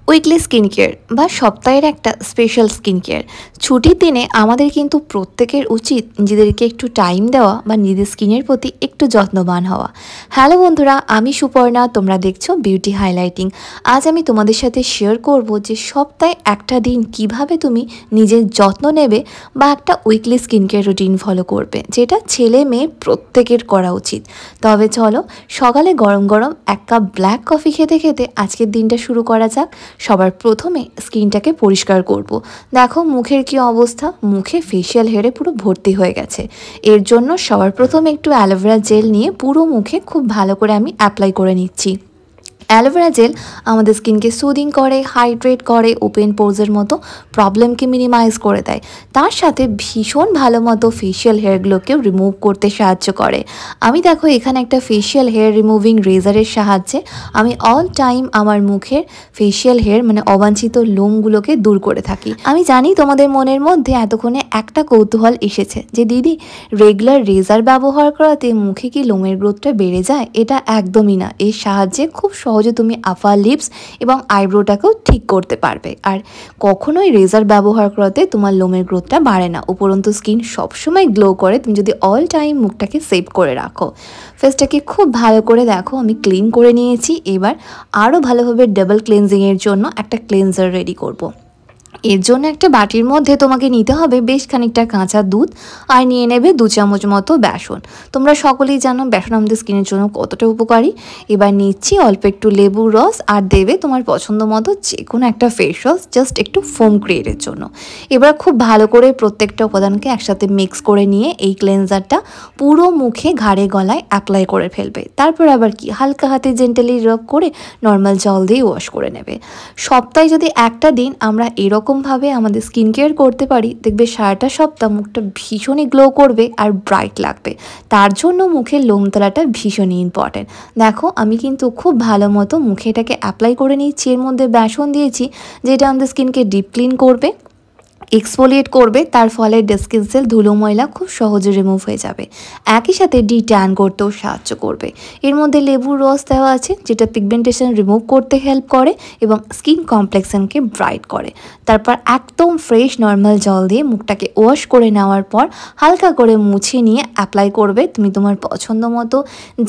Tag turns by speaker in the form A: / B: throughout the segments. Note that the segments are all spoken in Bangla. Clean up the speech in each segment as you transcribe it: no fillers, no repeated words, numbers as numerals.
A: উইকলি স্কিন কেয়ার বা সপ্তাহের একটা স্পেশাল স্কিন কেয়ার। ছুটির দিনে আমাদের কিন্তু প্রত্যেকের উচিত নিজেদেরকে একটু টাইম দেওয়া বা নিজেদের স্কিনের প্রতি একটু যত্নবান হওয়া। হ্যালো বন্ধুরা, আমি সুপর্ণা, তোমরা দেখছো বিউটি হাইলাইটিং। আজ আমি তোমাদের সাথে শেয়ার করব যে সপ্তাহে একটা দিন কিভাবে তুমি নিজের যত্ন নেবে বা একটা weekly skin care routine follow করবে, যেটা ছেলে মেয়ে প্রত্যেকের করা উচিত। তবে চলো সকালে গরম গরম এক কাপ ব্ল্যাক কফি খেতে খেতে আজকের দিনটা শুরু করা যাক। সবার প্রথমে স্কিনটাকে পরিষ্কার করব। দেখো মুখের কি অবস্থা, মুখে ফেশিয়াল হেয়ারে পুরো ভর্তি হয়ে গেছে। এর জন্য সবার প্রথমে একটু অ্যালোভেরা জেল নিয়ে পুরো মুখে খুব ভালো করে আমি অ্যাপ্লাই করে নিচ্ছি। অ্যালোভেরা জেল আমাদের স্কিনকে সুদিং করে, হাইড্রেট করে, ওপেন পোর্সের মতো প্রবলেমকে মিনিমাইজ করে দেয়। তার সাথে ভীষণ ভালো মতো ফেশিয়াল হেয়ারগুলোকেও রিমুভ করতে সাহায্য করে। আমি দেখো এখানে একটা ফেশিয়াল হেয়ার রিমুভিং রেজারের সাহায্যে আমি অল টাইম আমার মুখের ফেশিয়াল হেয়ার মানে অবাঞ্ছিত লোমগুলোকে দূর করে থাকি। আমি জানি তোমাদের মনের মধ্যে এতক্ষণে একটা কৌতূহল এসেছে যে দিদি, রেগুলার রেজার ব্যবহার করাতে মুখে কি লোমের গ্রোথটা বেড়ে যায়? এটা একদমই না। এর সাহায্যে খুব সহজে তুমি আপার লিপস এবং আইব্রোটাকেও ঠিক করতে পারবে। আর কখনোই রেজার ব্যবহার করাতে তোমার লোমের গ্রোথটা বাড়ে না, উপরন্তু স্কিন সবসময় গ্লো করে তুমি যদি অল টাইম মুখটাকে সেভ করে রাখো। ফেসটাকে খুব ভালো করে দেখো আমি ক্লিন করে নিয়েছি। এবার আরও ভালোভাবে ডাবল ক্লিনজিংয়ের জন্য একটা ক্লিনজার রেডি করব। এর জন্য একটা বাটির মধ্যে তোমাকে নিতে হবে বেশ খানিকটা কাঁচা দুধ আর নিয়ে নেবে 2 চামচ মতো বেসন। তোমরা সকলেই জানো বেসন আমাদের স্কিনের জন্য কতটা উপকারী। এবার নিচ্ছি অল্প একটু লেবুর রস আর দেবে তোমার পছন্দ মতো যে কোনো একটা ফেস ওয়াশ, জাস্ট একটু ফোম ক্রিয়েটের জন্য। এবার খুব ভালো করে প্রত্যেকটা উপাদানকে একসাথে মিক্স করে নিয়ে এই ক্লেনজারটা পুরো মুখে ঘাড়ে গলায় অ্যাপ্লাই করে ফেলবে। তারপর আবার কি হালকা হাতে জেন্টালি রাব করে নর্মাল জল দিয়ে ওয়াশ করে নেবে। সপ্তাহে যদি একটা দিন আমরা এরকমভাবে আমাদের স্কিন কেয়ার করতে পারি, দেখবে সারাটা সপ্তাহ মুখটা ভীষণই গ্লো করবে আর ব্রাইট লাগবে। তার জন্য মুখের লোমতলাটা ভীষণই ইম্পর্টেন্ট। দেখো আমি কিন্তু খুব ভালো মতো মুখে এটাকে অ্যাপ্লাই করে নিচ্ছি। এর মধ্যে বেসন দিয়েছি যেটা আমাদের স্কিনকে ডিপ ক্লিন করবে, এক্সফোলিয়েট করবে, তার ফলে ডেড স্কিন সেল ধুলো ময়লা খুব সহজে রিমুভ হয়ে যাবে। একই সাথে ট্যান করতেও সাহায্য করবে। এর মধ্যে লেবুর রস দেওয়া আছে যেটা পিগমেন্টেশন রিমুভ করতে হেল্প করে এবং স্কিন কমপ্লেক্সনকে ব্রাইট করে। তারপর একদম ফ্রেশ নর্মাল জল দিয়ে মুখটাকে ওয়াশ করে নেওয়ার পর হালকা করে মুছে নিয়ে অ্যাপ্লাই করবে তুমি তোমার পছন্দ মতো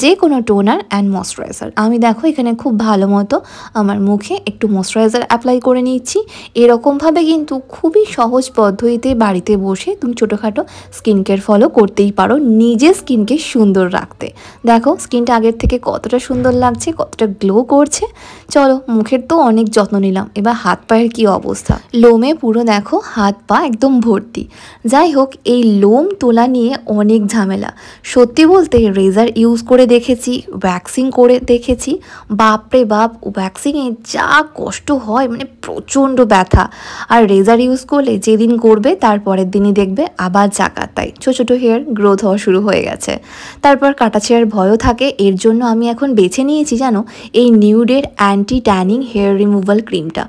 A: যে কোনো টোনার অ্যান্ড ময়শ্চারাইজার। আমি দেখো এখানে খুব ভালো মতো আমার মুখে একটু ময়শ্চারাইজার অ্যাপ্লাই করে নিচ্ছি। এরকমভাবে কিন্তু খুবই সহজ পদ্ধতিতে বাড়িতে বসে তুমি ছোটোখাটো স্কিন কেয়ার ফলো করতেই পারো নিজের স্কিনকে সুন্দর রাখতে। দেখো স্কিনটা আগের থেকে কতটা সুন্দর লাগছে, কতটা গ্লো করছে। চলো মুখের তো অনেক যত্ন নিলাম, এবার হাত পায়ের কি অবস্থা। লোমে পুরো দেখো হাত পা একদম ভর্তি। যাই হোক, এই লোম তোলা নিয়ে অনেক ঝামেলা। সত্যি বলতে রেজার ইউজ করে দেখেছি, ওয়্যাক্সিং করে দেখেছি, বাপরে বাপ ওয়্যাক্সিংয়ে যা কষ্ট হয়, মানে প্রচণ্ড ব্যথা। আর রেজার ইউজ করলে যেদিন করবে তার পরের দিনই দেখবে আবার চাকাতাই ছোটো ছোটো হেয়ার গ্রোথ হওয়া শুরু হয়ে গেছে। তারপর কাটাছেঁড়ার ভয়ও থাকে। এর জন্য আমি এখন বেছে নিয়েছি জানো এই নিউডের অ্যান্টি ট্যানিং হেয়ার রিমুভাল ক্রিমটা।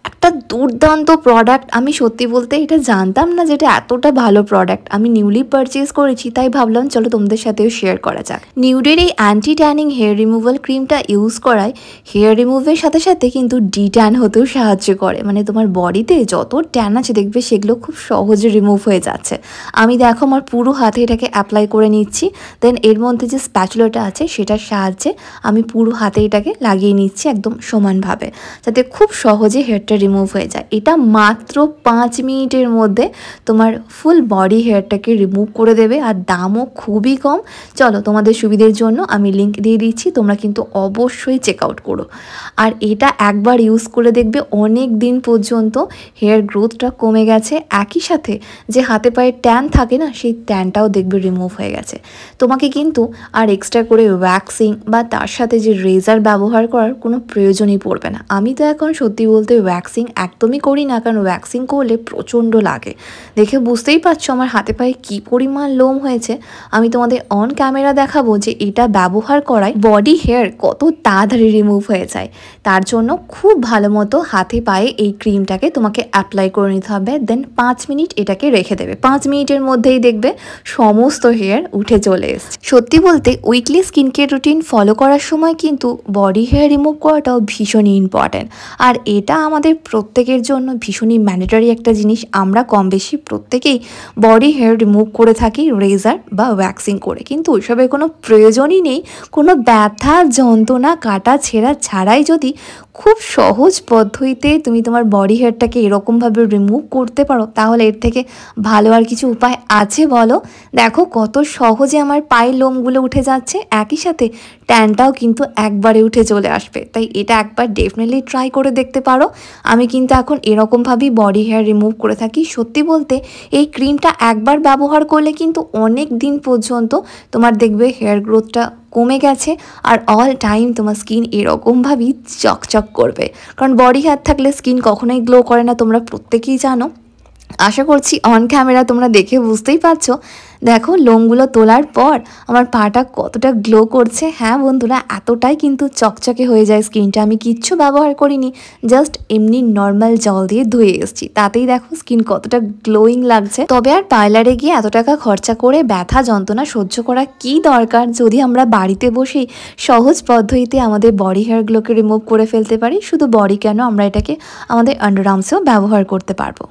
A: একটা দুর্দান্ত প্রোডাক্ট। আমি সত্যি বলতে এটা জানতাম না যেটা এতটা ভালো প্রোডাক্ট। আমি নিউলি পারচেজ করেছি, তাই ভাবলাম চলো তোমাদের সাথেও শেয়ার করা যাক। নিউডের এই অ্যান্টি ট্যানিং হেয়ার রিমুভাল ক্রিমটা ইউজ করায় হেয়ার রিমুভের সাথে সাথে কিন্তু ট্যান হতেও সাহায্য করে। মানে তোমার বডিতে যত ট্যান আছে দেখবে সেগুলো খুব সহজে রিমুভ হয়ে যাচ্ছে। আমি দেখো আমার পুরো হাতে এটাকে অ্যাপ্লাই করে নিচ্ছি। দেন এর মধ্যে যে স্প্যাচুলাটা আছে সেটার সাহায্যে আমি পুরো হাতে এটাকে লাগিয়ে নিচ্ছি একদম সমানভাবে, যাতে খুব সহজে হেয়ারটা রিমুভ হয়ে যায়। এটা মাত্র 5 মিনিটের মধ্যে তোমার ফুল বডি হেয়ারটাকে রিমুভ করে দেবে আর দামও খুবই কম। চলো তোমাদের সুবিধের জন্য আমি লিঙ্ক দিয়ে দিচ্ছি, তোমরা কিন্তু অবশ্যই চেক আউট করো। আর এটা একবার ইউজ করে দেখবে অনেক দিন পর্যন্ত হেয়ার গ্রোথটা কমে গেছে। একই সাথে যে হাতে পায়ে ট্যান থাকে না, সেই ট্যানটাও দেখবে রিমুভ হয়ে গেছে। তোমাকে কিন্তু আর এক্সট্রা করে ওয়্যাক্সিং বা তার সাথে যে রেজার ব্যবহার করার কোনো প্রয়োজনই পড়বে না। আমি তো এখন সত্যি বলতে ওয়্যাক্সিং একদমই করি না, কারণ ওয়্যাক্সিং করলে প্রচণ্ড লাগে। দেখে বুঝতেই পারছো আমার হাতে পায়ে কী পরিমাণ লোম হয়েছে। আমি তোমাদের অন ক্যামেরা দেখাবো যে এটা ব্যবহার করায় বডি হেয়ার কত তাড়াতাড়ি রিমুভ হয়ে যায়। তার জন্য খুব ভালো মতো হাতে পায়ে এই ক্রিমটাকে তোমাকে অ্যাপ্লাই করে নিতে হবে। দেন 5 মিনিট এটাকে রেখে দেবে। 5 মিনিটের মধ্যেই দেখবে সমস্ত হেয়ার উঠে চলে এসছে। সত্যি বলতে weekly skin care routine follow করার সময় কিন্তু বডি হেয়ার রিমুভ করাটাও ভীষণই ইম্পর্ট্যান্ট। আর এটা আমাদের প্রত্যেকের জন্য ভীষণই ম্যান্ডেটরি একটা জিনিস। আমরা কম বেশি প্রত্যেকেই বডি হেয়ার রিমুভ করে থাকি রেজার বা ওয়্যাক্সিং করে, কিন্তু ওইসবের কোনো প্রয়োজনই নেই। কোনো ব্যথা যন্ত্রণা কাটা ছেঁড়া ছাড়াই যদি খুব সহজ পদ্ধতিতে তুমি তোমার বডি হেয়ারটাকে এরকমভাবে রিমুভ করতে পারো, তাহলে এর থেকে ভালো আর কিছু উপায় আছে বলো? দেখো কত সহজে আমার পায়ের লোমগুলো উঠে যাচ্ছে, একই সাথে ট্যানটাও কিন্তু একবারে উঠে চলে আসবে। তাই এটা একবার ডেফিনেটলি ট্রাই করে দেখতে পারো। আমি কিন্তু এখন এরকমভাবেই বডি হেয়ার রিমুভ করে থাকি। সত্যি বলতে এই ক্রিমটা একবার ব্যবহার করলে কিন্তু অনেক দিন পর্যন্ত তোমার দেখবে হেয়ার গ্রোথটা কমে গেছে, আর অল টাইম তোমার স্কিন এরকমভাবেই চকচক করবে। কারণ বডি হেয়ার থাকলে স্কিন কখনোই গ্লো করে না, তোমরা প্রত্যেকেই জানো। আশা করছি অন ক্যামেরা তোমরা দেখে বুঝতেই পারছো। দেখো লোমগুলো তোলার পর আমার পাটা কতটা গ্লো করছে। হ্যাঁ বন্ধুরা, এতটাই কিন্তু চকচকে হয়ে যায় স্কিনটা। আমি কিচ্ছু ব্যবহার করিনি, জাস্ট এমনি নর্মাল জল দিয়ে ধুয়ে এসেছি, তাতেই দেখো স্কিন কতটা গ্লোয়িং লাগছে। তবে আর পার্লারে গিয়ে এত টাকা খরচা করে ব্যথা যন্ত্রণা সহ্য করা কি দরকার, যদি আমরা বাড়িতে বসেই সহজ পদ্ধতিতে আমাদের বডি হেয়ারগুলোকে রিমুভ করে ফেলতে পারি। শুধু বডি কেন, আমরা এটাকে আমাদের আন্ডারআর্মসেও ব্যবহার করতে পারবো।